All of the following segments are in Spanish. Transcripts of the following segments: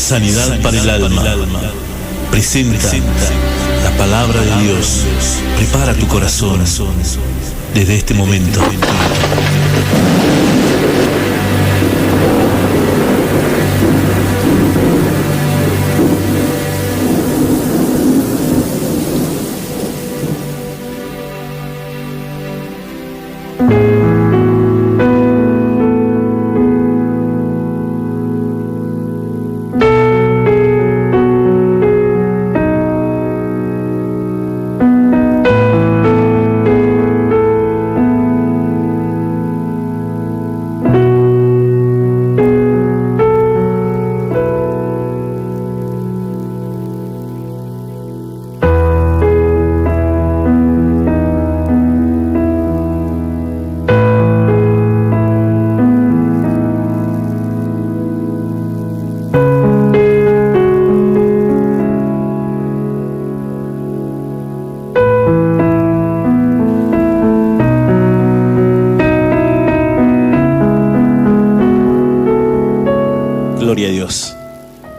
Sanidad para el alma. Presenta la palabra de Dios. Prepara tu corazón desde este momento. Gloria a Dios.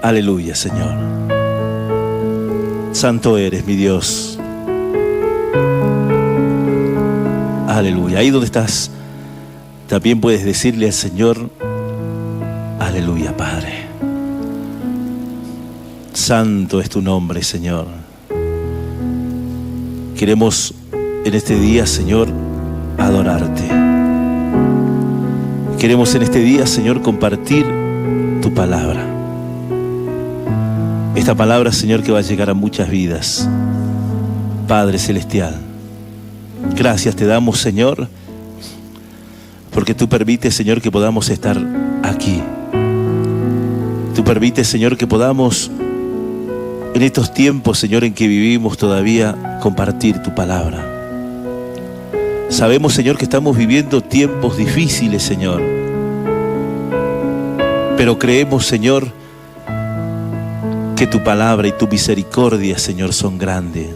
Aleluya, Señor. Santo eres, mi Dios. Aleluya. Ahí donde estás, también puedes decirle al Señor: aleluya, Padre. Santo es tu nombre, Señor. Queremos en este día, Señor, adorarte. Queremos en este día, Señor, compartir tu palabra. Esta palabra, Señor, que va a llegar a muchas vidas. Padre Celestial, gracias te damos, Señor, porque tú permites, Señor, que podamos estar aquí. Tú permites, Señor, que podamos en estos tiempos, Señor, en que vivimos todavía, compartir tu palabra. Sabemos, Señor, que estamos viviendo tiempos difíciles, Señor. Pero creemos, Señor, que tu palabra y tu misericordia, Señor, son grandes.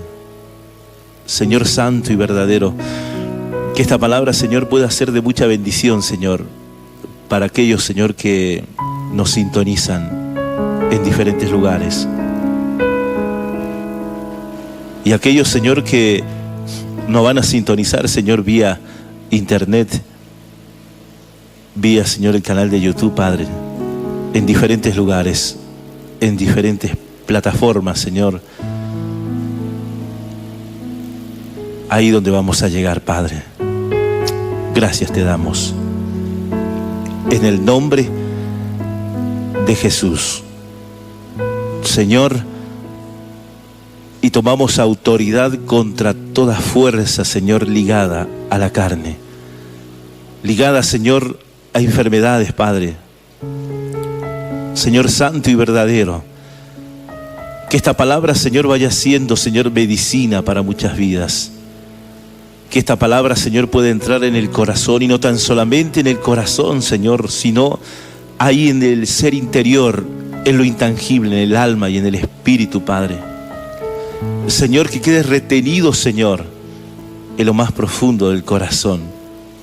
Señor santo y verdadero, que esta palabra, Señor, pueda ser de mucha bendición, Señor, para aquellos, Señor, que nos sintonizan en diferentes lugares. Y aquellos, Señor, que nos van a sintonizar, Señor, vía internet, vía, Señor, el canal de YouTube, Padre, en diferentes lugares, en diferentes plataformas, Señor. Ahí donde vamos a llegar, Padre. Gracias te damos. En el nombre de Jesús, Señor, y tomamos autoridad contra toda fuerza, Señor, ligada a la carne. Ligada, Señor, a enfermedades, Padre. Señor santo y verdadero, que esta palabra, Señor, vaya siendo, Señor, medicina para muchas vidas. Que esta palabra, Señor, pueda entrar en el corazón, y no tan solamente en el corazón, Señor, sino ahí en el ser interior, en lo intangible, en el alma y en el espíritu, Padre. Señor, que quede retenido, Señor, en lo más profundo del corazón,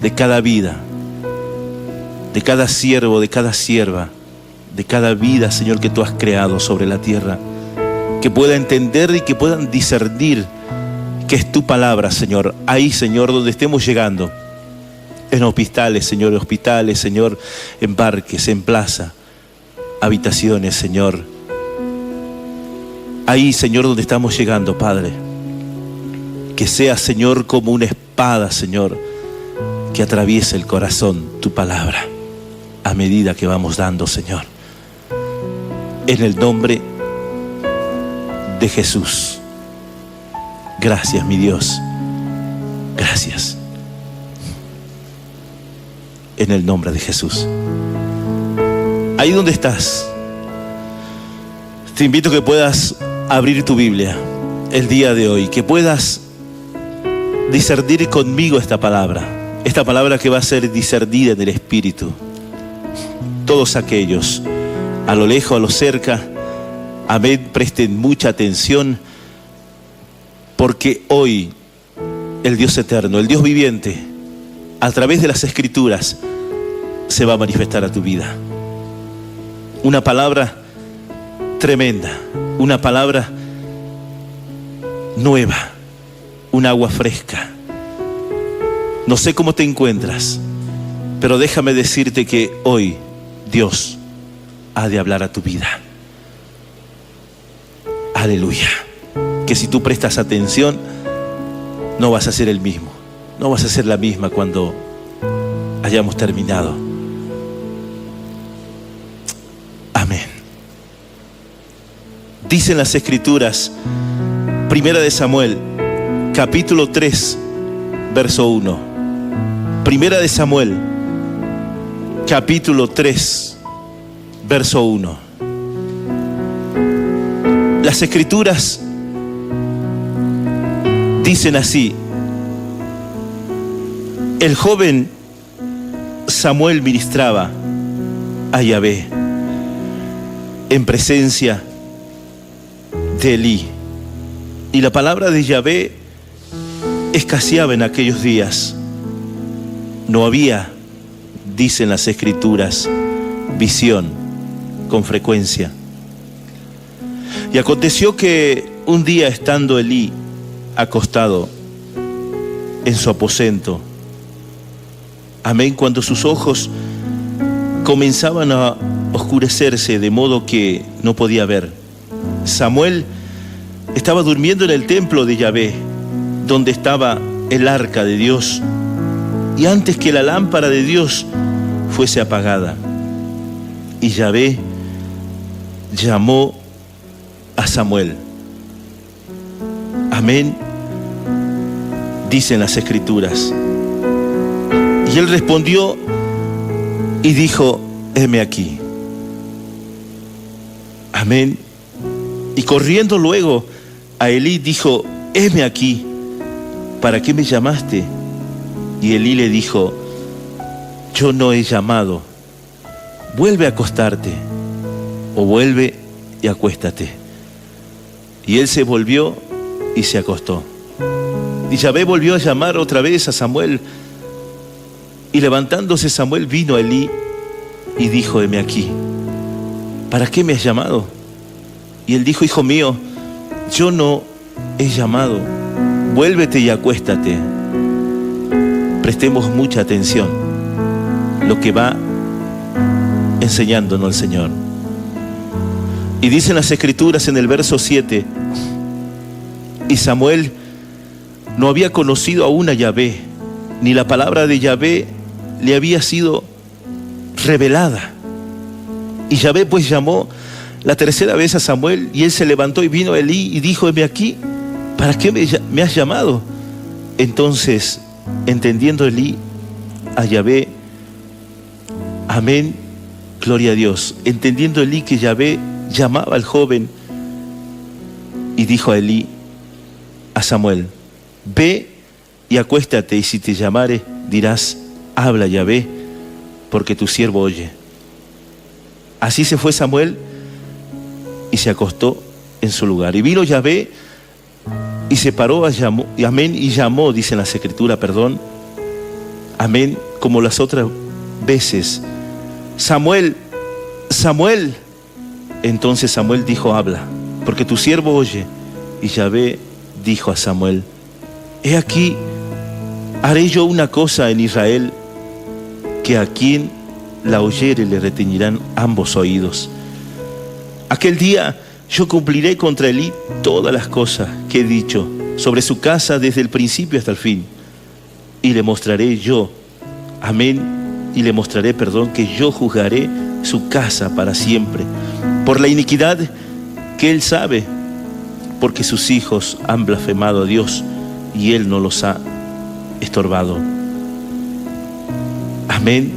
de cada vida, de cada siervo, de cada sierva, de cada vida, Señor, que tú has creado sobre la tierra. Que pueda entender y que puedan discernir que es tu palabra, Señor. Ahí, Señor, donde estemos llegando, en hospitales, Señor, en parques, en plaza, habitaciones, Señor. Ahí, Señor, donde estamos llegando, Padre, que sea, Señor, como una espada, Señor, que atraviese el corazón, tu palabra, a medida que vamos dando, Señor. En el nombre de Jesús. Gracias, mi Dios. Gracias. En el nombre de Jesús. Ahí donde estás, te invito a que puedas abrir tu Biblia el día de hoy, que puedas discernir conmigo esta palabra que va a ser discernida en el Espíritu. Todos aquellos, a lo lejos, a lo cerca, amén, presten mucha atención, porque hoy el Dios eterno, el Dios viviente, a través de las Escrituras, se va a manifestar a tu vida. Una palabra tremenda, una palabra nueva, un agua fresca. No sé cómo te encuentras, pero déjame decirte que hoy Dios ha de hablar a tu vida. Aleluya. Que si tú prestas atención, no vas a ser el mismo, no vas a ser la misma cuando hayamos terminado. Amén. Dicen las Escrituras, Primera de Samuel, capítulo 3, verso 1. Primera de Samuel, capítulo 3, verso 1. Las Escrituras dicen así: el joven Samuel ministraba a Yahvé en presencia de Elí, y la palabra de Yahvé escaseaba en aquellos días. No había, dicen las Escrituras, visión con frecuencia. Y aconteció que un día, estando Elí acostado en su aposento, amén, cuando sus ojos comenzaban a oscurecerse de modo que no podía ver, Samuel estaba durmiendo en el templo de Yahvé, donde estaba el arca de Dios, y antes que la lámpara de Dios fuese apagada. Y Yahvé llamó a Samuel. Amén, dicen las Escrituras. Y él respondió y dijo: heme aquí. Amén. Y corriendo luego a Elí dijo: heme aquí, ¿para qué me llamaste? Y Elí le dijo: yo no he llamado, vuelve a acostarte, o vuelve y acuéstate. Y él se volvió y se acostó. Y Yahvé volvió a llamar otra vez a Samuel. Y levantándose Samuel vino a Elí y dijo: heme aquí, ¿para qué me has llamado? Y él dijo: hijo mío, yo no he llamado, vuélvete y acuéstate. Prestemos mucha atención lo que va enseñándonos el Señor. Y dicen las Escrituras en el verso 7: y Samuel no había conocido aún a Yahvé, ni la palabra de Yahvé le había sido revelada. Y Yahvé pues llamó la tercera vez a Samuel, y él se levantó y vino a Elí y dijo: heme aquí, ¿para qué me has llamado? Entonces, entendiendo Elí a Yahvé, amén, gloria a Dios, entendiendo Elí que Yahvé llamaba al joven, y dijo a Elí, a Samuel: ve y acuéstate, y si te llamare, dirás: habla Yahvé, porque tu siervo oye. Así se fue Samuel y se acostó en su lugar. Y vino Yahvé y se paró, llamó, y amén, y llamó, dice en las Escrituras, perdón, amén, como las otras veces: Samuel, Samuel. Entonces Samuel dijo: habla, porque tu siervo oye. Y Yahvé dijo a Samuel: he aquí, haré yo una cosa en Israel, que a quien la oyere le retiñirán ambos oídos. Aquel día yo cumpliré contra Elí todas las cosas que he dicho sobre su casa desde el principio hasta el fin. Y le mostraré yo, amén, y le mostraré, perdón, que yo juzgaré su casa para siempre, por la iniquidad que él sabe, porque sus hijos han blasfemado a Dios y él no los ha estorbado. Amén.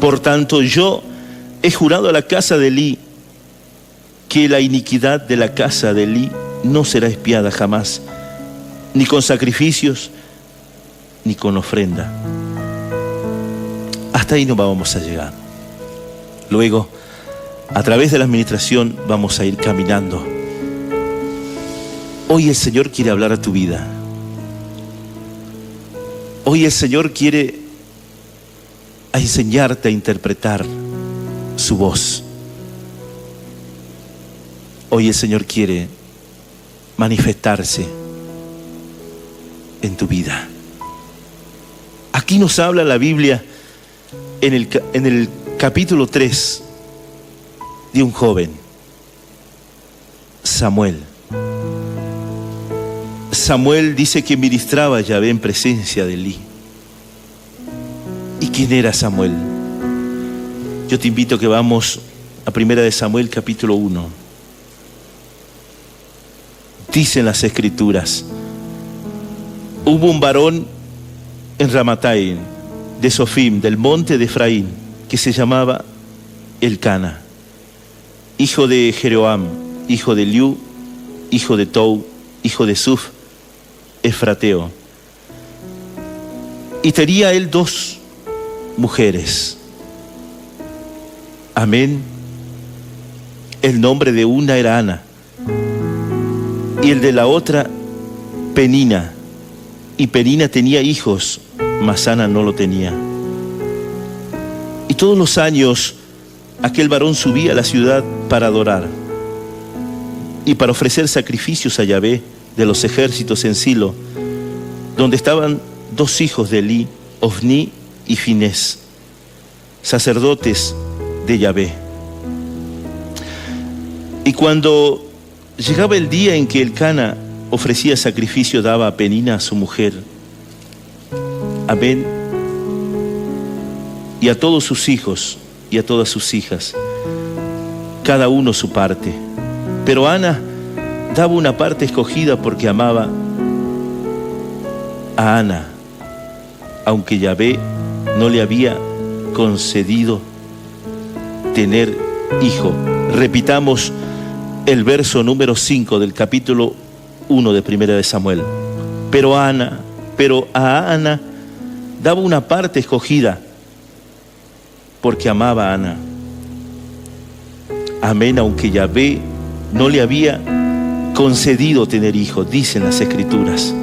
Por tanto, yo he jurado a la casa de Elí que la iniquidad de la casa de Elí no será expiada jamás, ni con sacrificios, ni con ofrenda. Hasta ahí no vamos a llegar. Luego, a través de la administración, vamos a ir caminando. Hoy el Señor quiere hablar a tu vida. Hoy el Señor quiere enseñarte a interpretar su voz. Hoy el Señor quiere manifestarse en tu vida. Aquí nos habla la Biblia en el capítulo 3 de un joven, Samuel. Samuel dice que ministraba a Yahvé en presencia de Elí. ¿Y quién era Samuel? Yo te invito a que vamos a 1 de Samuel capítulo 1. Dicen las Escrituras: hubo un varón en Ramataim de Sofim, del monte de Efraín, que se llamaba Elcana, hijo de Jeroam, hijo de Eliú, hijo de Tou, hijo de Suf, efrateo. Y tenía él 2 mujeres. Amén. El nombre de una era Ana, y el de la otra Penina. Y Penina tenía hijos, mas Ana no lo tenía. Y todos los años aquel varón subía a la ciudad para adorar y para ofrecer sacrificios a Yahvé de los ejércitos en Silo, donde estaban 2 hijos de Elí, Ofní y Finés, sacerdotes de Yahvé. Y cuando llegaba el día en que Elcana ofrecía sacrificio, daba a Penina, a su mujer, amén, y a todos sus hijos y a todas sus hijas, cada uno su parte. Pero Ana daba una parte escogida porque amaba a Ana, aunque Yahvé no le había concedido tener hijo. Repitamos el verso número 5 del capítulo 1 de 1 de Samuel. Pero a Ana daba una parte escogida porque amaba a Ana. Amén, aunque Yahvé no le había concedido tener hijos, dicen las Escrituras.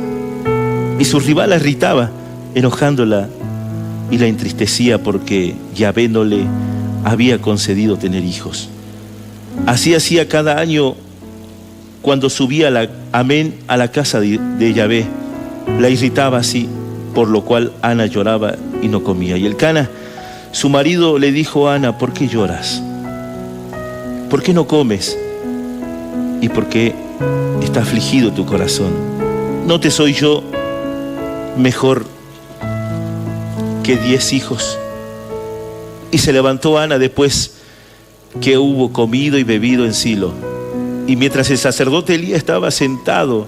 Y su rival la irritaba, enojándola, y la entristecía porque Yahvé no le había concedido tener hijos. Así hacía cada año cuando subía a la casa de Yahvé. La irritaba así, por lo cual Ana lloraba y no comía. Y Elcana, su marido, le dijo a Ana: ¿por qué lloras? ¿Por qué no comes? ¿Y por qué está afligido tu corazón? ¿No te soy yo mejor que 10 hijos? Y se levantó Ana después que hubo comido y bebido en Silo. Y mientras el sacerdote Elí estaba sentado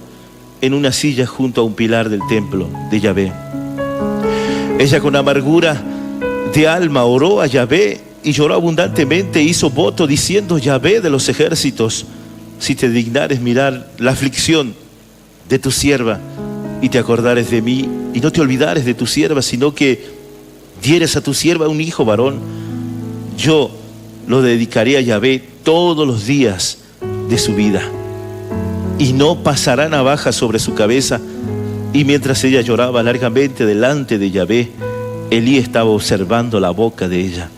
en una silla junto a un pilar del templo de Yahvé, ella con amargura de alma oró a Yahvé y lloró abundantemente. Hizo voto diciendo: Yahvé de los ejércitos, si te dignares mirar la aflicción de tu sierva y te acordares de mí, y no te olvidares de tu sierva, sino que dieres a tu sierva un hijo varón, yo lo dedicaré a Yahvé todos los días de su vida, y no pasará navaja sobre su cabeza. Y mientras ella lloraba largamente delante de Yahvé, Elí estaba observando la boca de ella.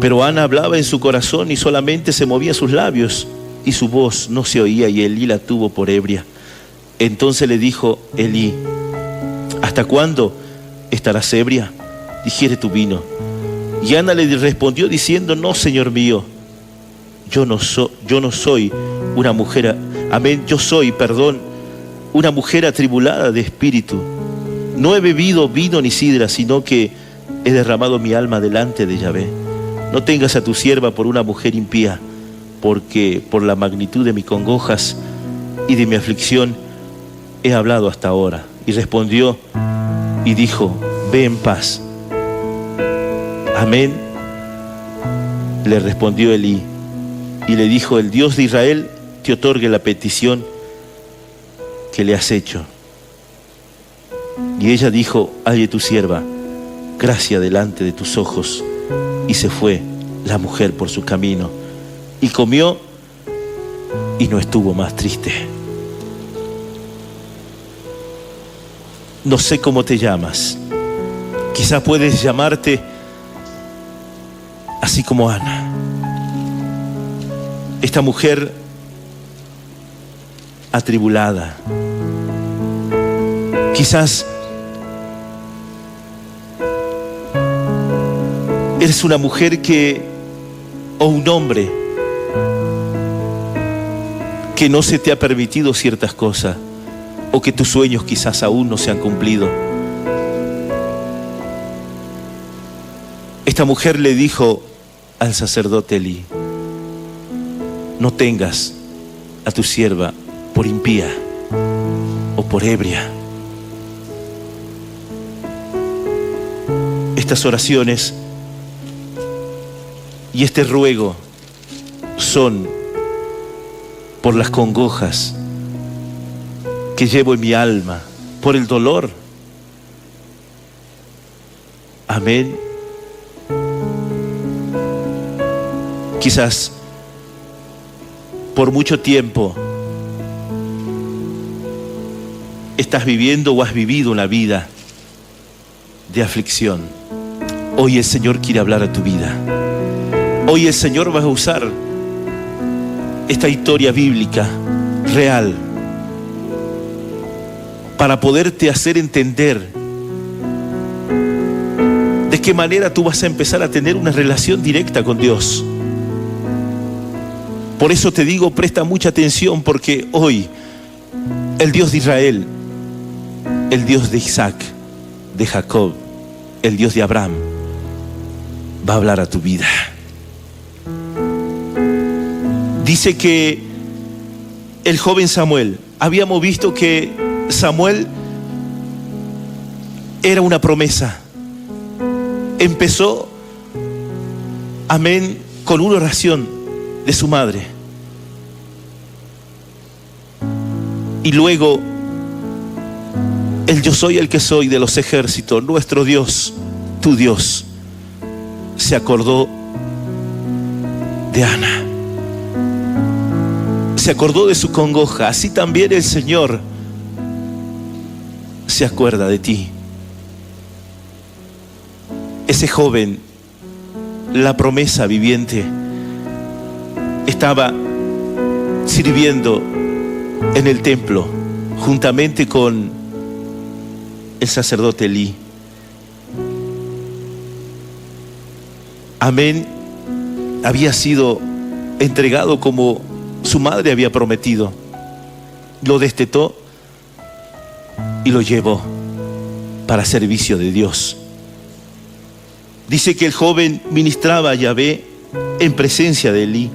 Pero Ana hablaba en su corazón y solamente se movía sus labios, y su voz no se oía, y Elí la tuvo por ebria. Entonces le dijo Elí: ¿hasta cuándo estarás ebria? Digiere tu vino. Y Ana le respondió diciendo: no, Señor mío, yo no soy una mujer, amén, yo soy, una mujer atribulada de espíritu. No he bebido vino ni sidra, sino que he derramado mi alma delante de Yahvé. No tengas a tu sierva por una mujer impía, porque por la magnitud de mis congojas y de mi aflicción he hablado hasta ahora. Y respondió y dijo: ve en paz. Amén. Le respondió Elí y le dijo: el Dios de Israel te otorgue la petición que le has hecho. Y ella dijo: halle tu sierva gracia delante de tus ojos. Y se fue la mujer por su camino y comió y no estuvo más triste. No sé cómo te llamas. Quizás puedes llamarte así como Ana. Esta mujer atribulada. Quizás eres una mujer o un hombre que no se te ha permitido ciertas cosas, o que tus sueños quizás aún no se han cumplido. Esta mujer le dijo al sacerdote Elí: no tengas a tu sierva por impía o por ebria. Estas oraciones y este ruego son por las congojas que llevo en mi alma, por el dolor. Amén. Quizás por mucho tiempo estás viviendo o has vivido una vida de aflicción. Hoy el Señor quiere hablar a tu vida. Hoy el Señor va a usar esta historia bíblica real para poderte hacer entender de qué manera tú vas a empezar a tener una relación directa con Dios. Por eso te digo, presta mucha atención, porque hoy el Dios de Israel, el Dios de Isaac, de Jacob, el Dios de Abraham, va a hablar a tu vida. Dice que el joven Samuel, habíamos visto que Samuel era una promesa. Empezó, amén, con una oración de su madre. Y luego, el yo soy el que soy de los ejércitos, nuestro Dios, tu Dios, se acordó de Ana. Se acordó de su congoja. Así también el Señor se acuerda de ti. Ese joven, la promesa viviente, estaba sirviendo en el templo juntamente con el sacerdote Elí. Amén. Había sido entregado como su madre había prometido. Lo destetó y lo llevó para servicio de Dios. Dice que el joven ministraba a Yahvé en presencia de Elí,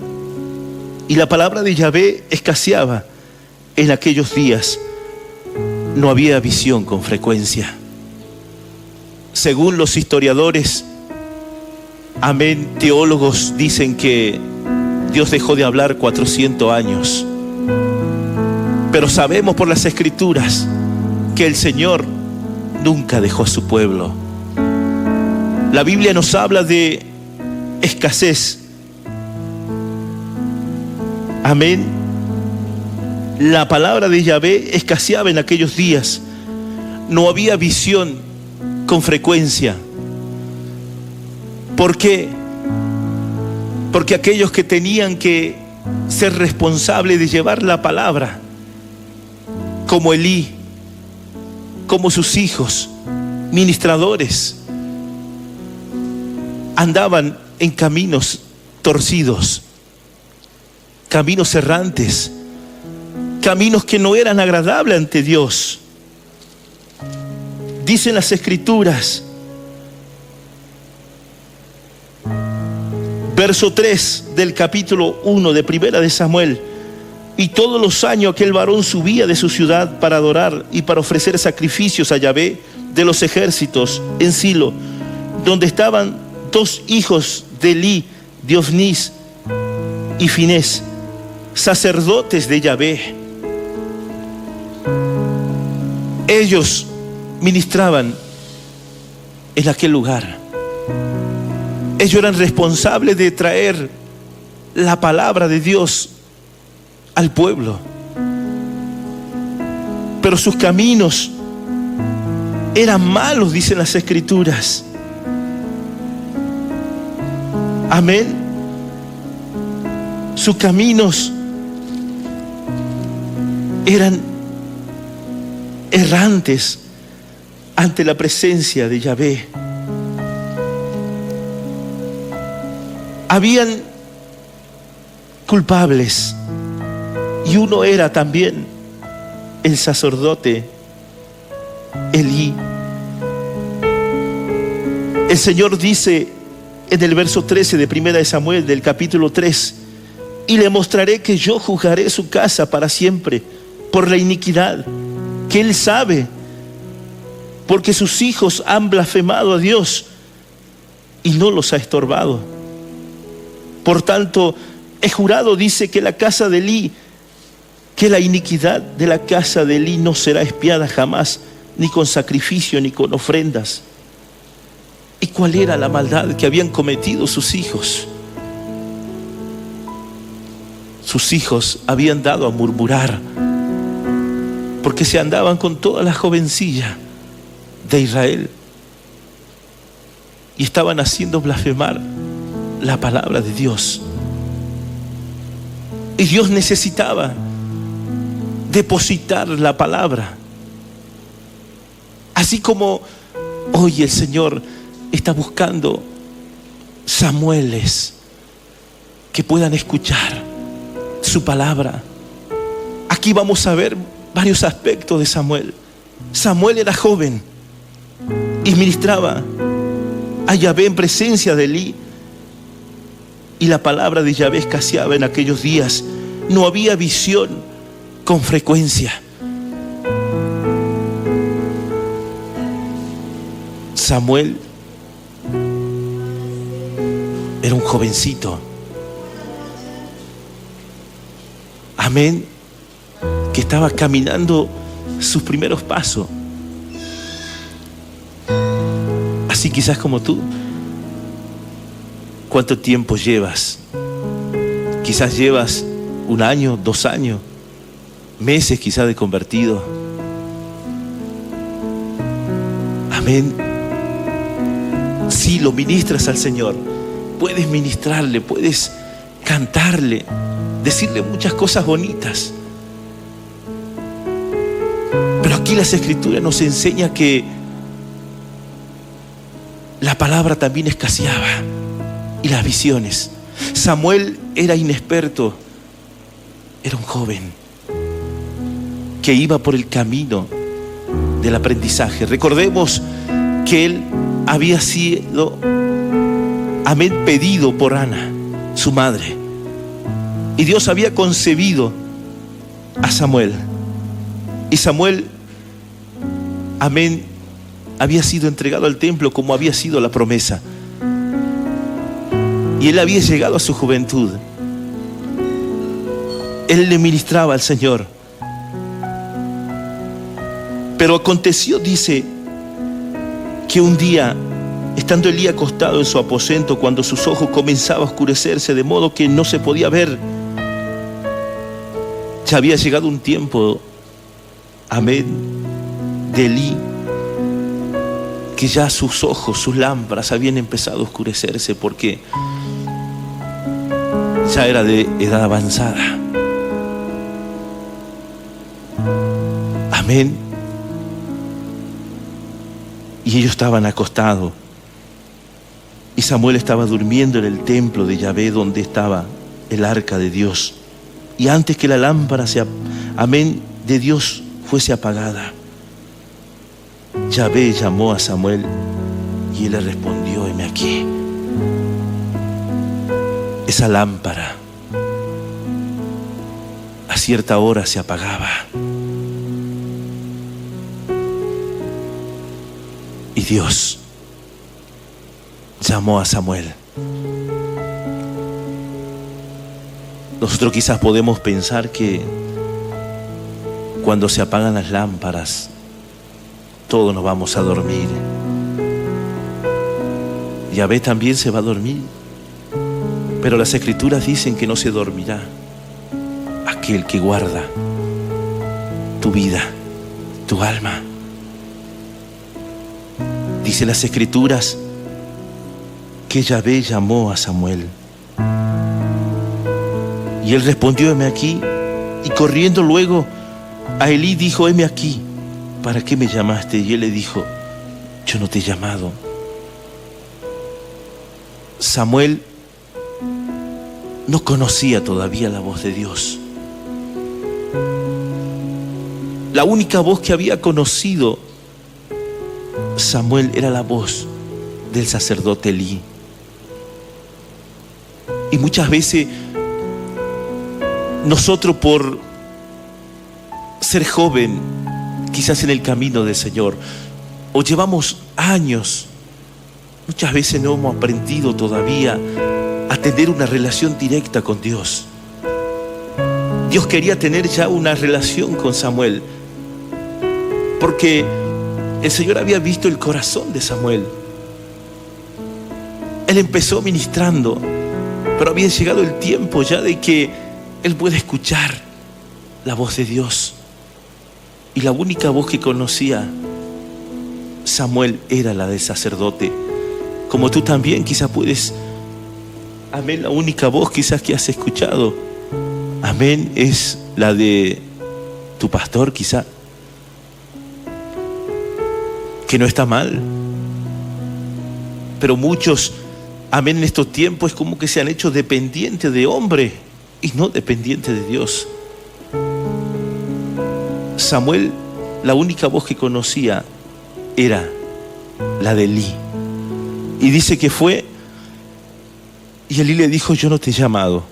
y la palabra de Yahvé escaseaba en aquellos días. No había visión con frecuencia. Según los historiadores, amén, teólogos, dicen que Dios dejó de hablar 400 años. Pero sabemos por las Escrituras que el Señor nunca dejó a su pueblo. La Biblia nos habla de escasez. Amén. La palabra de Yahvé escaseaba en aquellos días. No había visión con frecuencia. ¿Por qué? Porque aquellos que tenían que ser responsables de llevar la palabra, como Elí, como sus hijos, ministradores, andaban en caminos torcidos, caminos errantes, caminos que no eran agradables ante Dios. Dicen las Escrituras, verso 3 del capítulo 1 de Primera de Samuel: y todos los años aquel varón subía de su ciudad para adorar y para ofrecer sacrificios a Yahvé de los ejércitos en Silo, donde estaban 2 hijos de Elí, de Ofnis y Finés, sacerdotes de Yahvé. Ellos ministraban en aquel lugar. Ellos eran responsables de traer la palabra de Dios al pueblo. Pero sus caminos eran malos, dicen las Escrituras. Amén. Sus caminos eran errantes ante la presencia de Yahvé. Habían culpables y uno era también el sacerdote Elí. El Señor dice en el verso 13 de 1 de Samuel del capítulo 3: y le mostraré que yo juzgaré su casa para siempre por la iniquidad que él sabe, porque sus hijos han blasfemado a Dios y no los ha estorbado. Por tanto, he jurado, dice, que la casa de Elí, que la iniquidad de la casa de Elí no será expiada jamás, ni con sacrificio ni con ofrendas. ¿Y cuál era la maldad que habían cometido sus hijos? Sus hijos habían dado a murmurar porque se andaban con toda la jovencilla de Israel y estaban haciendo blasfemar la palabra de Dios. Y Dios necesitaba depositar la palabra. Así como hoy el Señor está buscando Samueles que puedan escuchar su palabra. Aquí vamos a ver varios aspectos de Samuel. Samuel era joven y ministraba a Yahvé en presencia de Elí, y la palabra de Yahvé escaseaba en aquellos días. No había visión con frecuencia. Samuel era un jovencito, amén, que estaba caminando sus primeros pasos. Así quizás como tú. ¿Cuánto tiempo llevas? Quizás llevas 1 año, 2 años, meses quizás de convertido. Amén. Si lo ministras al Señor, puedes ministrarle, puedes cantarle, decirle muchas cosas bonitas. Pero aquí las Escrituras nos enseñan que la palabra también escaseaba, y las visiones. Samuel era inexperto, era un joven que iba por el camino del aprendizaje. Recordemos que él había sido, amén, pedido por Ana, su madre, y Dios había concebido a Samuel, y Samuel, amén, había sido entregado al templo como había sido la promesa. Y él había llegado a su juventud. Él le ministraba al Señor. Pero aconteció, dice, que un día, estando Elí acostado en su aposento, cuando sus ojos comenzaban a oscurecerse de modo que no se podía ver, ya había llegado un tiempo, amén, de Elí, que ya sus ojos, sus lámparas habían empezado a oscurecerse porque ya era de edad avanzada. Amén. Y ellos estaban acostados. Y Samuel estaba durmiendo en el templo de Yahvé, donde estaba el arca de Dios. Y antes que la lámpara amén, de Dios fuese apagada, Yahvé llamó a Samuel y él le respondió: heme aquí. Esa lámpara a cierta hora se apagaba y Dios llamó a Samuel. Nosotros quizás podemos pensar que cuando se apagan las lámparas todos nos vamos a dormir. Yahvé también se va a dormir, pero las Escrituras dicen que no se dormirá aquel que guarda tu vida, tu alma. Dice las Escrituras que Yahvé llamó a Samuel y él respondió: heme aquí. Y corriendo luego A Elí dijo: heme aquí, ¿para qué me llamaste? Y él le dijo: yo no te he llamado. Samuel no conocía todavía la voz de Dios. La única voz que había conocido Samuel era la voz del sacerdote Elí. Y muchas veces nosotros, por ser joven, quizás en el camino del Señor, o llevamos años, muchas veces no hemos aprendido todavía a tener una relación directa con Dios. Dios quería tener ya una relación con Samuel, porque el Señor había visto el corazón de Samuel. Él empezó ministrando, pero había llegado el tiempo ya de que él pueda escuchar la voz de Dios. Y la única voz que conocía Samuel era la del sacerdote. Como tú también quizás puedes, amén, la única voz quizás que has escuchado, amén, es la de tu pastor quizá, que no está mal. Pero muchos, amén, en estos tiempos es como que se han hecho dependientes de hombre y no dependientes de Dios. Samuel, la única voz que conocía era la de Elí. Y dice que fue, y Elí le dijo: yo no te he llamado,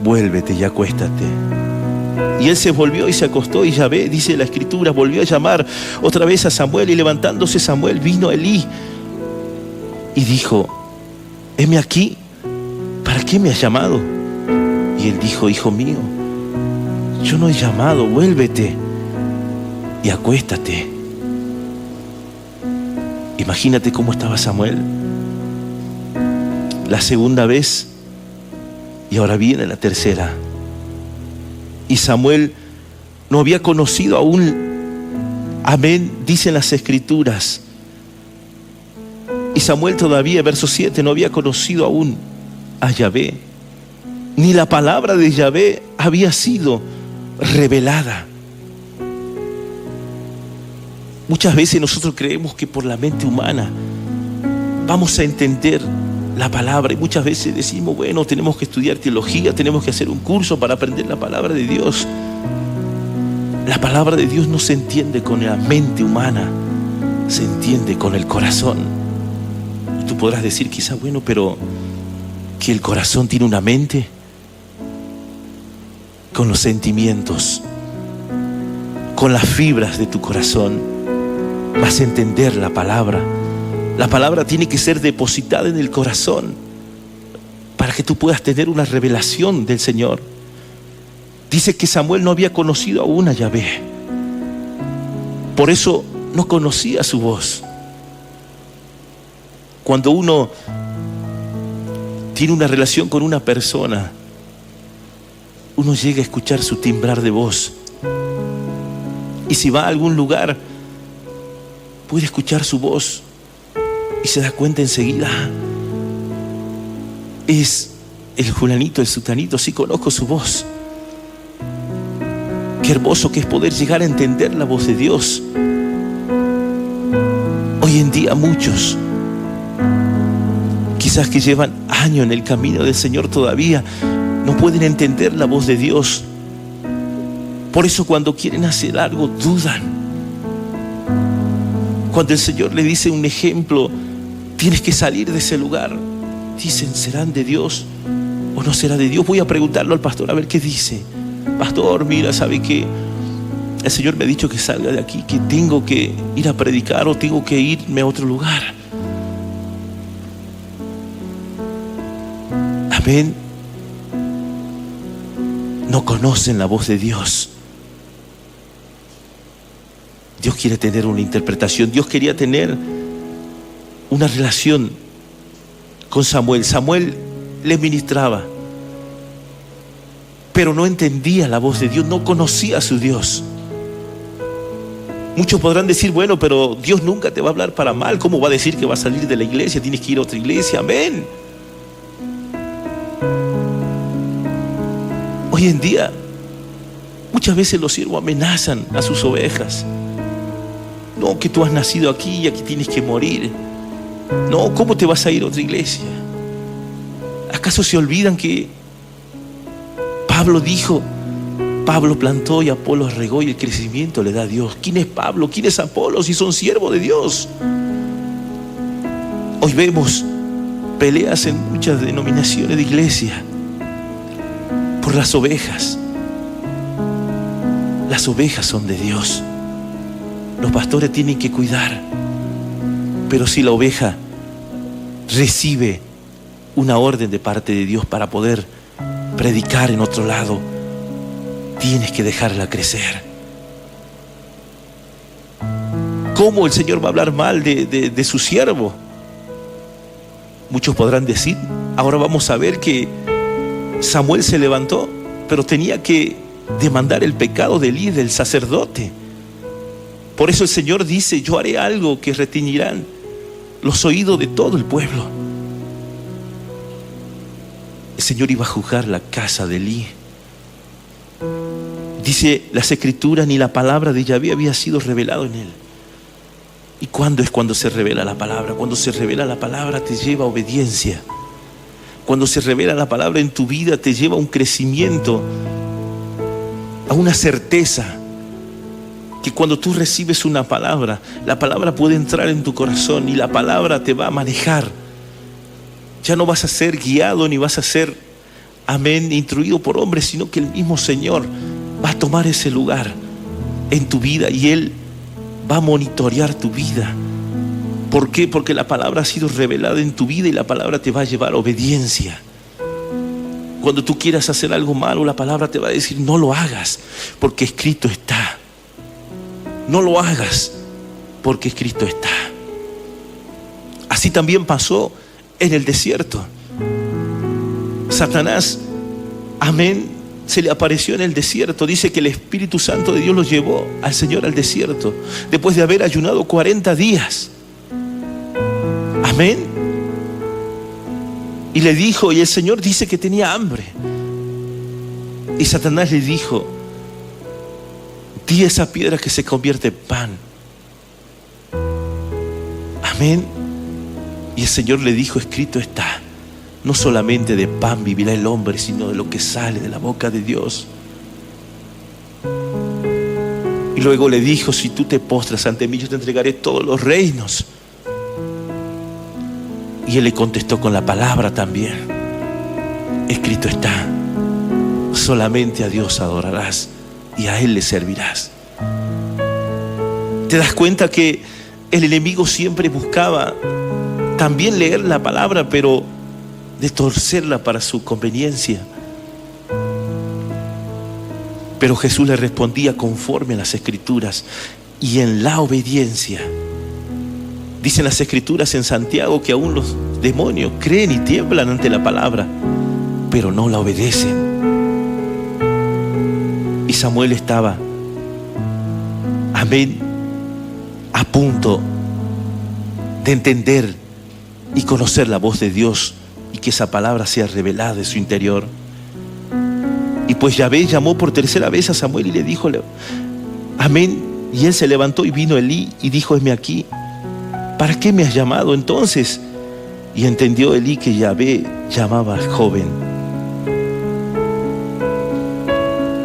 vuélvete y acuéstate. Y él se volvió y se acostó, y Yahvé, dice la Escritura, volvió a llamar otra vez a Samuel, y levantándose Samuel vino a Elí y dijo: heme aquí, ¿para qué me has llamado? Y él dijo: hijo mío, yo no he llamado, vuélvete y acuéstate. Imagínate cómo estaba Samuel. La segunda vez, y ahora viene la tercera. Y Samuel no había conocido aún, amén, dicen las Escrituras. Y Samuel todavía, verso 7, no había conocido aún a Yahvé, ni la palabra de Yahvé había sido revelada. Muchas veces nosotros creemos que por la mente humana vamos a entender la palabra, y muchas veces decimos: bueno, tenemos que estudiar teología, tenemos que hacer un curso para aprender la palabra de Dios. La palabra de Dios no se entiende con la mente humana, se entiende con el corazón. Y tú podrás decir quizá: bueno, pero que el corazón tiene una mente. Con los sentimientos, con las fibras de tu corazón vas a entender la palabra. La palabra tiene que ser depositada en el corazón para que tú puedas tener una revelación del Señor. Dice que Samuel no había conocido aún a Yahvé, por eso no conocía su voz. Cuando uno tiene una relación con una persona, uno llega a escuchar su timbrar de voz. Y si va a algún lugar, puede escuchar su voz y se da cuenta enseguida: es el fulanito, el sutanito, sí conozco su voz. Qué hermoso que es poder llegar a entender la voz de Dios. Hoy en día muchos, quizás que llevan años en el camino del Señor, todavía no pueden entender la voz de Dios. Por eso cuando quieren hacer algo dudan. Cuando el Señor le dice un ejemplo: tienes que salir de ese lugar, dicen: ¿serán de Dios o no será de Dios? Voy a preguntarlo al pastor a ver qué dice. Pastor, mira, ¿sabe qué? El Señor me ha dicho que salga de aquí, que tengo que ir a predicar o tengo que irme a otro lugar. Amén. No conocen la voz de Dios. Dios quiere tener una interpretación. Dios quería tener una relación con Samuel. Samuel le ministraba, pero no entendía la voz de Dios, no conocía a su Dios. Muchos podrán decir: bueno, pero Dios nunca te va a hablar para mal. ¿Cómo va a decir que va a salir de la iglesia? Tienes que ir a otra iglesia. Amén. Hoy en día Muchas veces los siervos amenazan a sus ovejas. No, que tú has nacido aquí y aquí tienes que morir. No, ¿cómo te vas a ir a otra iglesia? ¿Acaso se olvidan que Pablo dijo, Pablo plantó y Apolos regó y el crecimiento le da a Dios? ¿Quién es Pablo? ¿Quién es Apolos? Si son siervos de Dios. Hoy vemos peleas en muchas denominaciones de iglesia por las ovejas. Las ovejas son de Dios. Los pastores tienen que cuidar. Pero si la oveja recibe una orden de parte de Dios para poder predicar en otro lado, tienes que dejarla crecer. ¿Cómo el Señor va a hablar mal de su siervo? Muchos podrán decir, ahora vamos a ver que Samuel se levantó, pero tenía que demandar el pecado de Elí, del sacerdote. Por eso el Señor dice, yo haré algo que retiñirán los oídos de todo el pueblo. El Señor iba a juzgar la casa de Elí. Dice las Escrituras, ni la palabra de Yahvé había sido revelado en él. ¿Y cuándo es cuando se revela la palabra? Cuando se revela la palabra te lleva a obediencia. Cuando se revela la palabra en tu vida te lleva a un crecimiento, a una certeza. Que cuando tú recibes una palabra, la palabra puede entrar en tu corazón y la palabra te va a manejar. Ya no vas a ser guiado ni vas a ser, amén, instruido por hombres, sino que el mismo Señor va a tomar ese lugar en tu vida y Él va a monitorear tu vida. ¿Por qué? Porque la palabra ha sido revelada en tu vida y la palabra te va a llevar a obediencia. Cuando tú quieras hacer algo malo, la palabra te va a decir, no lo hagas, porque escrito está. No lo hagas, porque escrito está. Así también pasó en el desierto. Satanás, amén, se le apareció en el desierto. Dice que el Espíritu Santo de Dios lo llevó al Señor al desierto, después de haber ayunado 40 días. Amén. Y le dijo, y el Señor dice que tenía hambre. Y Satanás le dijo, di esa piedra que se convierte en pan. Amén. Y el Señor le dijo, escrito está, no solamente de pan vivirá el hombre, sino de lo que sale de la boca de Dios. Y luego le dijo, si tú te postras ante mí, yo te entregaré todos los reinos. Y él le contestó con la palabra también. Escrito está, solamente a Dios adorarás y a Él le servirás. ¿Te das cuenta que el enemigo siempre buscaba también leer la palabra, pero de torcerla para su conveniencia? Pero Jesús le respondía conforme a las Escrituras y en la obediencia. Dicen las Escrituras en Santiago que aún los demonios creen y tiemblan ante la palabra, pero no la obedecen. Y Samuel estaba, amén, a punto de entender y conocer la voz de Dios y que esa palabra sea revelada de su interior. Y pues Yahvé llamó por tercera vez a Samuel y le dijo, amén. Y él se levantó y vino Elí y dijo, heme aquí. ¿Para qué me has llamado entonces? Y entendió Elí que Yahvé llamaba al joven.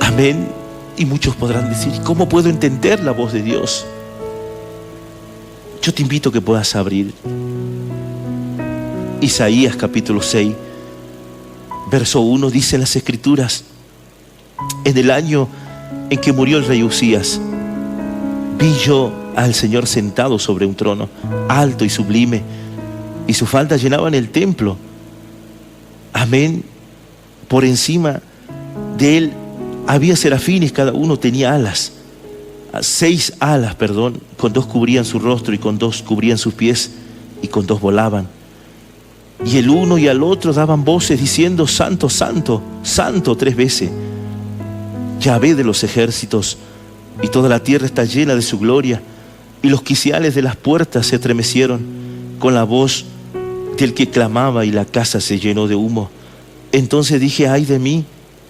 Amén. Y muchos podrán decir, ¿cómo puedo entender la voz de Dios? Yo te invito a que puedas abrir Isaías capítulo 6, verso 1, dice en las Escrituras, en el año en que murió el rey Usías, vi yo al Señor sentado sobre un trono, alto y sublime, y sus faldas llenaban el templo. Amén. Por encima de él había serafines, cada uno tenía alas, 6 alas, con 2 cubrían su rostro y con 2 cubrían sus pies y con 2 volaban. Y el uno y al otro daban voces diciendo, santo, santo, santo 3 veces. Yahvé de los ejércitos, y toda la tierra está llena de su gloria. Y los quiciales de las puertas se estremecieron con la voz del que clamaba y la casa se llenó de humo. Entonces dije, ay de mí,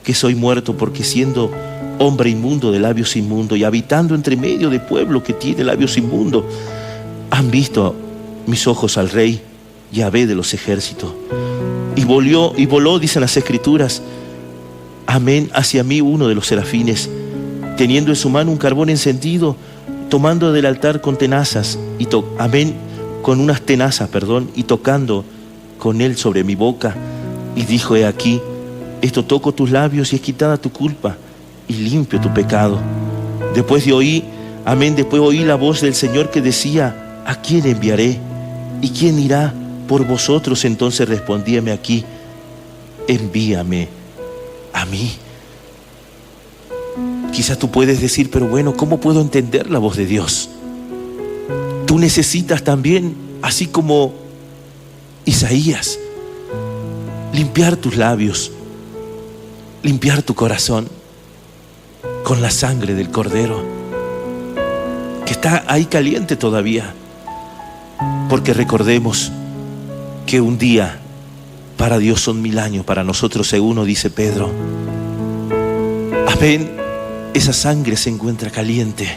que soy muerto, porque siendo hombre inmundo de labios inmundos y habitando entre medio de pueblo que tiene labios inmundos. Han visto mis ojos al Rey, Yahvé de los ejércitos. Y voló, dicen las Escrituras, amén, hacia mí uno de los serafines, teniendo en su mano un carbón encendido, tomando del altar con tenazas, con unas tenazas, y tocando con él sobre mi boca. Y dijo: he aquí, esto toco tus labios y es quitada tu culpa y limpio tu pecado. Después oí la voz del Señor que decía: ¿a quién enviaré? ¿Y quién irá por vosotros? Entonces respondíame aquí: envíame a mí. Quizás tú puedes decir: pero bueno, ¿cómo puedo entender la voz de Dios? Tú necesitas también, así como Isaías, limpiar tus labios, limpiar tu corazón con la sangre del Cordero, que está ahí caliente todavía. Porque recordemos que un día para Dios son 1000 años, para nosotros según nos dice Pedro. Amén. Esa sangre se encuentra caliente.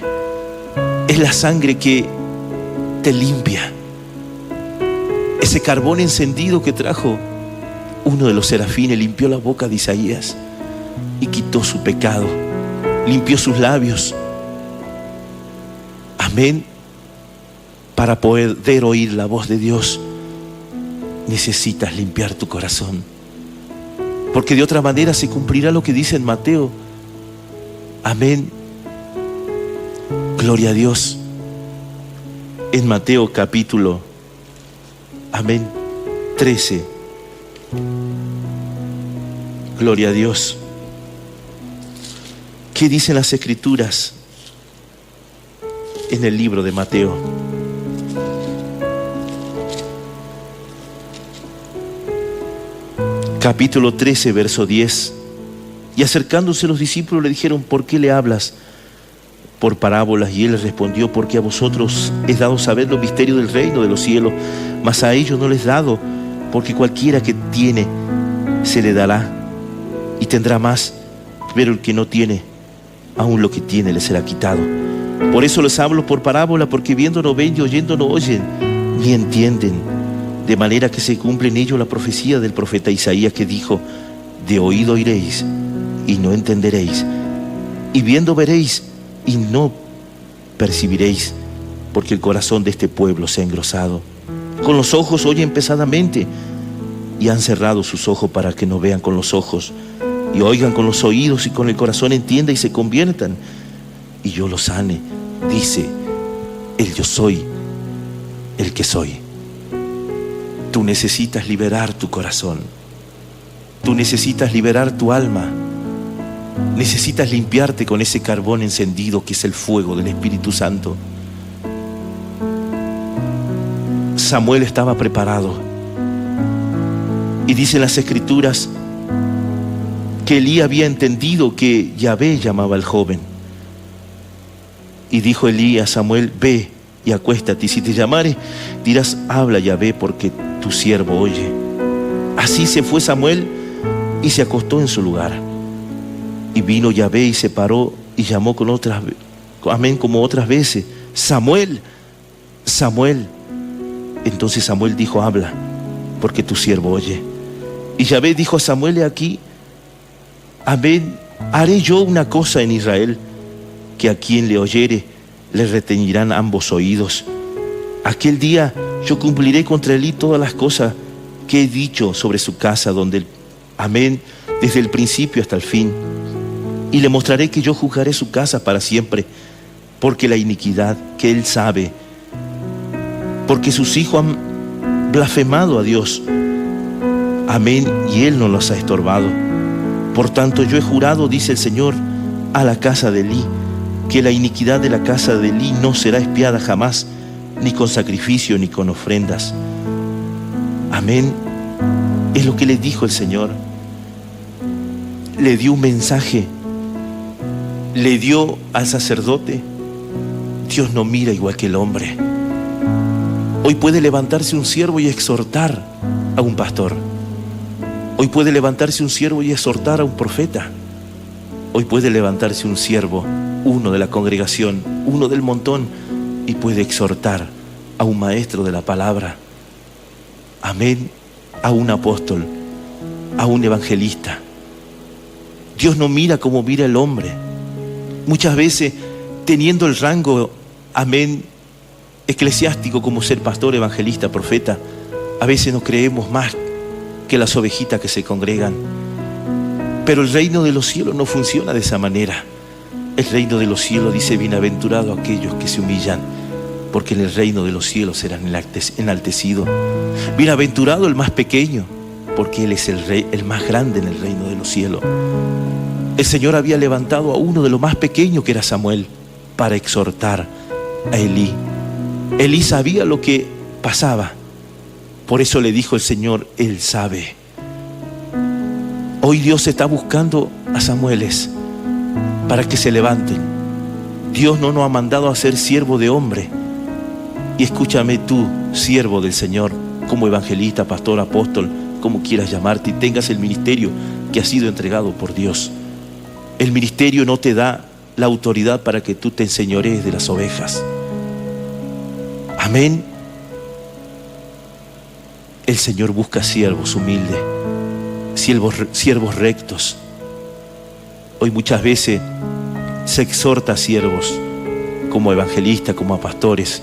Es la sangre que te limpia. Ese carbón encendido que trajo uno de los serafines limpió la boca de Isaías y quitó su pecado, limpió sus labios. Amén. Para poder oír la voz de Dios, necesitas limpiar tu corazón, porque de otra manera se cumplirá lo que dice en Mateo. Amén. Gloria a Dios. En Mateo capítulo 13. Gloria a Dios. ¿Qué dicen las Escrituras en el libro de Mateo? Capítulo 13, verso 10. Y acercándose los discípulos le dijeron: ¿por qué le hablas por parábolas? Y él les respondió: porque a vosotros es dado saber los misterios del reino de los cielos, mas a ellos no les es dado, porque cualquiera que tiene se le dará y tendrá más, pero el que no tiene, aún lo que tiene le será quitado. Por eso les hablo por parábola, porque viendo no ven y oyendo no oyen, ni entienden. De manera que se cumple en ello la profecía del profeta Isaías, que dijo: de oído oiréis y no entenderéis, y viendo veréis y no percibiréis, porque el corazón de este pueblo se ha engrosado. Con los ojos oyen pesadamente y han cerrado sus ojos para que no vean con los ojos y oigan con los oídos y con el corazón entiendan y se conviertan y yo los sane, dice el yo soy el que soy. Tú necesitas liberar tu corazón, tú necesitas liberar tu alma, necesitas limpiarte con ese carbón encendido que es el fuego del Espíritu Santo. Samuel estaba preparado y dicen las Escrituras que Elí había entendido que Yahvé llamaba al joven. Y dijo Elí a Samuel: ve y acuéstate, y si te llamare, dirás: habla Yahvé, porque tu siervo oye. Así se fue Samuel y se acostó en su lugar. Y vino Yahvé y se paró y llamó como otras veces: Samuel, Samuel. Entonces Samuel dijo: habla, porque tu siervo oye. Y Yahvé dijo a Samuel: he aquí, amén, haré yo una cosa en Israel, que a quien le oyere le reteñirán ambos oídos. Aquel día yo cumpliré contra Elí todas las cosas que he dicho sobre su casa, amén, desde el principio hasta el fin. Y le mostraré que yo juzgaré su casa para siempre, porque la iniquidad que él sabe, porque sus hijos han blasfemado a Dios, amén, y él no los ha estorbado. Por tanto yo he jurado, dice el Señor, a la casa de Elí, que la iniquidad de la casa de Elí no será expiada jamás, ni con sacrificio ni con ofrendas. Amén. Es lo que le dijo el Señor. Le dio un mensaje, le dio al sacerdote. Dios no mira igual que el hombre. Hoy puede levantarse un siervo y exhortar a un pastor. Hoy puede levantarse un siervo y exhortar a un profeta. Hoy puede levantarse un siervo, uno de la congregación, uno del montón, y puede exhortar a un maestro de la palabra. Amén. A un apóstol, a un evangelista. Dios no mira como mira el hombre. Muchas veces, teniendo el rango, amén, eclesiástico como ser pastor, evangelista, profeta, a veces nos creemos más que las ovejitas que se congregan. Pero el reino de los cielos no funciona de esa manera. El reino de los cielos dice: bienaventurados aquellos que se humillan, porque en el reino de los cielos serán enaltecidos. Bienaventurado el más pequeño, porque él es el rey, el más grande en el reino de los cielos. El Señor había levantado a uno de los más pequeños, que era Samuel, para exhortar a Elí. Elí sabía lo que pasaba. Por eso le dijo el Señor: Él sabe. Hoy Dios está buscando a Samueles para que se levanten. Dios no nos ha mandado a ser siervo de hombre. Y escúchame tú, siervo del Señor, como evangelista, pastor, apóstol, como quieras llamarte, y tengas el ministerio que ha sido entregado por Dios. El ministerio no te da la autoridad para que tú te enseñorees de las ovejas. Amén. El Señor busca siervos humildes, siervos rectos. Hoy muchas veces se exhorta a siervos como evangelistas, como a pastores,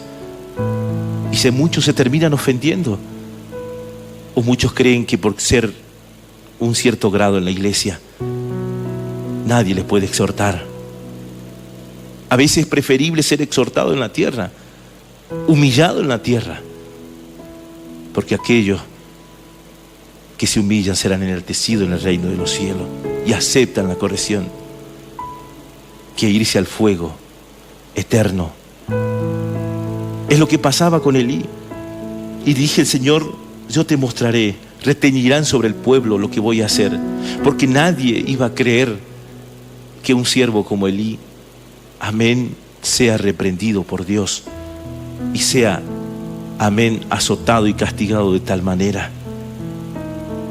y muchos se terminan ofendiendo, o muchos creen que por ser un cierto grado en la iglesia nadie les puede exhortar. A veces es preferible ser exhortado en la tierra, humillado en la tierra, porque aquellos que se humillan serán enaltecidos en el reino de los cielos y aceptan la corrección, que irse al fuego eterno. Es lo que pasaba con Elí. Y dije: el Señor, yo te mostraré, reteñirán sobre el pueblo lo que voy a hacer, porque nadie iba a creer que un siervo como Elí, amén, sea reprendido por Dios y sea, amén, azotado y castigado de tal manera.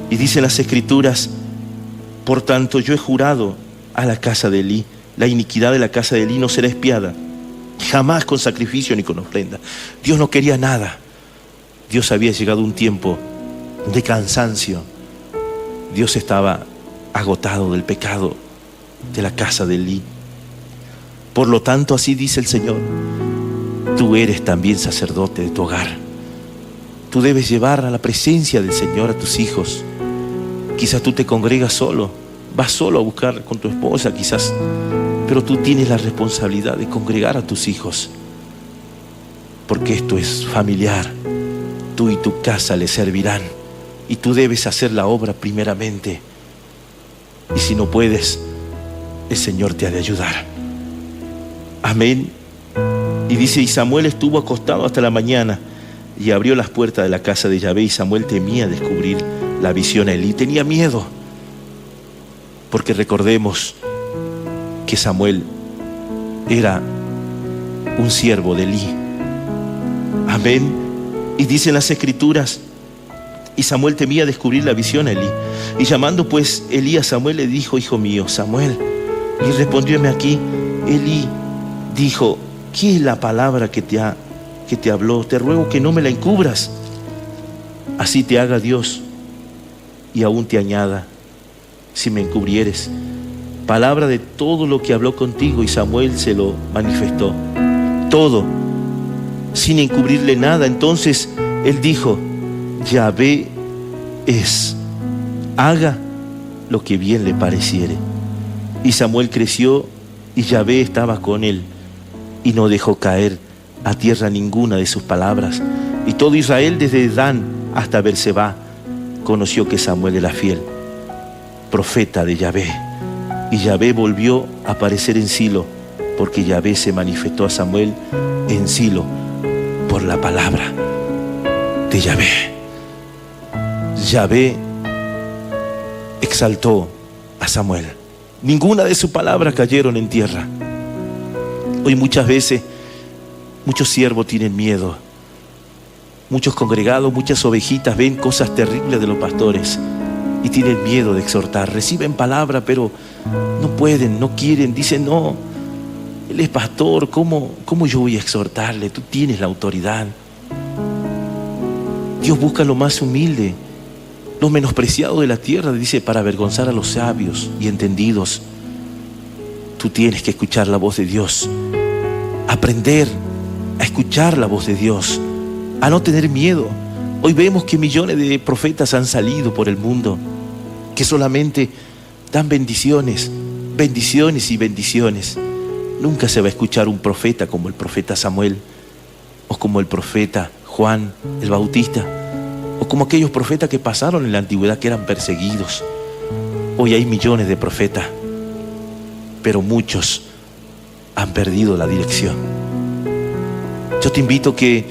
Y dicen las Escrituras: por tanto yo he jurado a la casa de Elí, la iniquidad de la casa de Elí no será expiada, jamás con sacrificio ni con ofrenda. Dios no quería nada. Dios había llegado a un tiempo de cansancio. Dios estaba agotado del pecado de la casa de Elí. Por lo tanto, así dice el Señor: tú eres también sacerdote de tu hogar. Tú debes llevar a la presencia del Señor a tus hijos. Quizás tú te congregas solo, vas solo a buscar con tu esposa quizás, pero tú tienes la responsabilidad de congregar a tus hijos, porque esto es familiar. Tú y tu casa le servirán, y tú debes hacer la obra primeramente. Y si no puedes, el Señor te ha de ayudar. Amén. Y dice: y Samuel estuvo acostado hasta la mañana, y abrió las puertas de la casa de Yahvé, y Samuel temía descubrir la visión a Elí. Tenía miedo, porque recordemos que Samuel era un siervo de Elí. Amén. Y dicen las Escrituras: y Samuel temía descubrir la visión a Elí. Y llamando pues Elí a Samuel, le dijo: hijo mío, Samuel. Y respondióme aquí. Elí dijo: ¿qué es la palabra que te habló? Te ruego que no me la encubras. Así te haga Dios, y aún te añada, si me encubrieres. Palabra de todo lo que habló contigo. Y Samuel se lo manifestó todo, sin encubrirle nada. Entonces él dijo: Yahvé es, haga lo que bien le pareciere. Y Samuel creció, y Yahvé estaba con él, y no dejó caer a tierra ninguna de sus palabras. Y todo Israel, desde Dan hasta Berseba, conoció que Samuel era fiel, profeta de Yahvé. Y Yahvé volvió a aparecer en Silo, porque Yahvé se manifestó a Samuel en Silo por la palabra de Yahvé. Yahvé exaltó a Samuel. Ninguna de sus palabras cayeron en tierra. Hoy muchas veces muchos siervos tienen miedo. Muchos congregados, muchas ovejitas ven cosas terribles de los pastores y tienen miedo de exhortar. Reciben palabra, pero no pueden, no quieren. Dicen, no, él es pastor, ¿cómo yo voy a exhortarle? Tú tienes la autoridad. Dios busca lo más humilde, lo menospreciado de la tierra, dice, para avergonzar a los sabios y entendidos. Tú tienes que escuchar la voz de Dios, aprender a escuchar la voz de Dios, a no tener miedo. Hoy vemos que millones de profetas han salido por el mundo, que solamente dan bendiciones, bendiciones y bendiciones. Nunca se va a escuchar un profeta como el profeta Samuel, o como el profeta Juan el Bautista, o como aquellos profetas que pasaron en la antigüedad, que eran perseguidos. Hoy hay millones de profetas, pero muchos han perdido la dirección. Yo te invito que,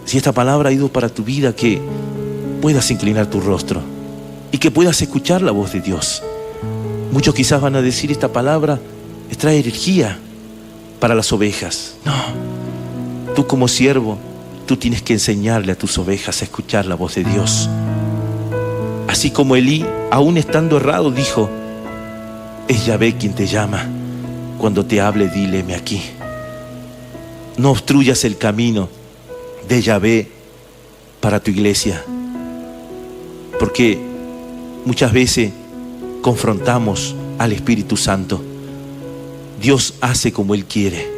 si esta palabra ha ido para tu vida, que puedas inclinar tu rostro y que puedas escuchar la voz de Dios. Muchos quizás van a decir, esta palabra trae energía para las ovejas. No, tú como siervo, tú tienes que enseñarle a tus ovejas a escuchar la voz de Dios. Así como Elí, aún estando errado, dijo, es Yahvé quien te llama. Cuando te hable, dile, heme aquí. No obstruyas el camino de Yahvé para tu iglesia, porque muchas veces confrontamos al Espíritu Santo. Dios hace como Él quiere.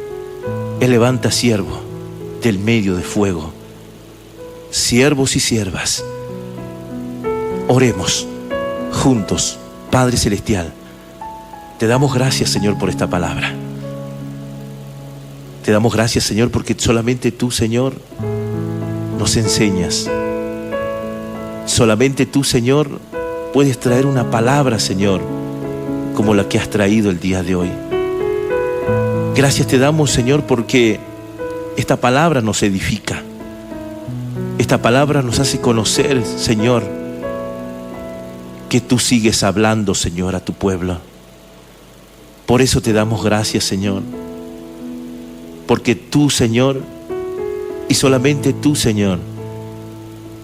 Él levanta siervo del medio de fuego, siervos y siervas. Oremos juntos. Padre Celestial, te damos gracias, Señor, por esta palabra. Te damos gracias, Señor, porque solamente tú, Señor, nos enseñas. Solamente tú, Señor, puedes traer una palabra, Señor, como la que has traído el día de hoy. Gracias te damos, Señor, porque esta palabra nos edifica. Esta palabra nos hace conocer, Señor, que tú sigues hablando, Señor, a tu pueblo. Por eso te damos gracias, Señor, porque tú, Señor, y solamente tú, Señor,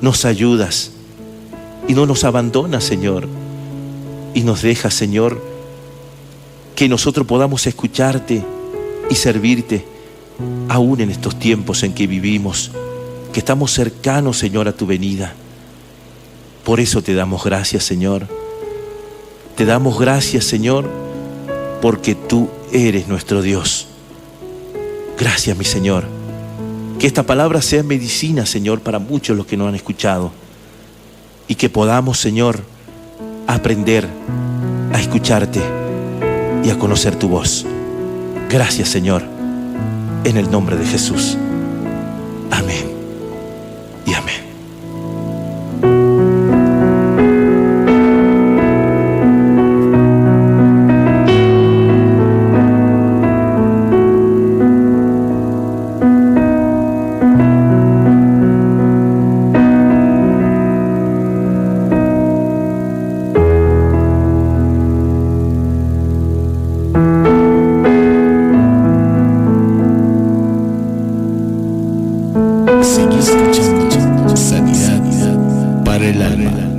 nos ayudas y no nos abandonas, Señor, y nos dejas, Señor, que nosotros podamos escucharte y servirte aún en estos tiempos en que vivimos, que estamos cercanos, Señor, a tu venida. Por eso te damos gracias, Señor. Te damos gracias, Señor, porque tú eres nuestro Dios. Gracias, mi Señor. Que esta palabra sea medicina, Señor, para muchos los que no han escuchado. Y que podamos, Señor, aprender a escucharte y a conocer tu voz. Gracias, Señor, en el nombre de Jesús. Amén y amén. Sigue escuchando Sanidad para el alma.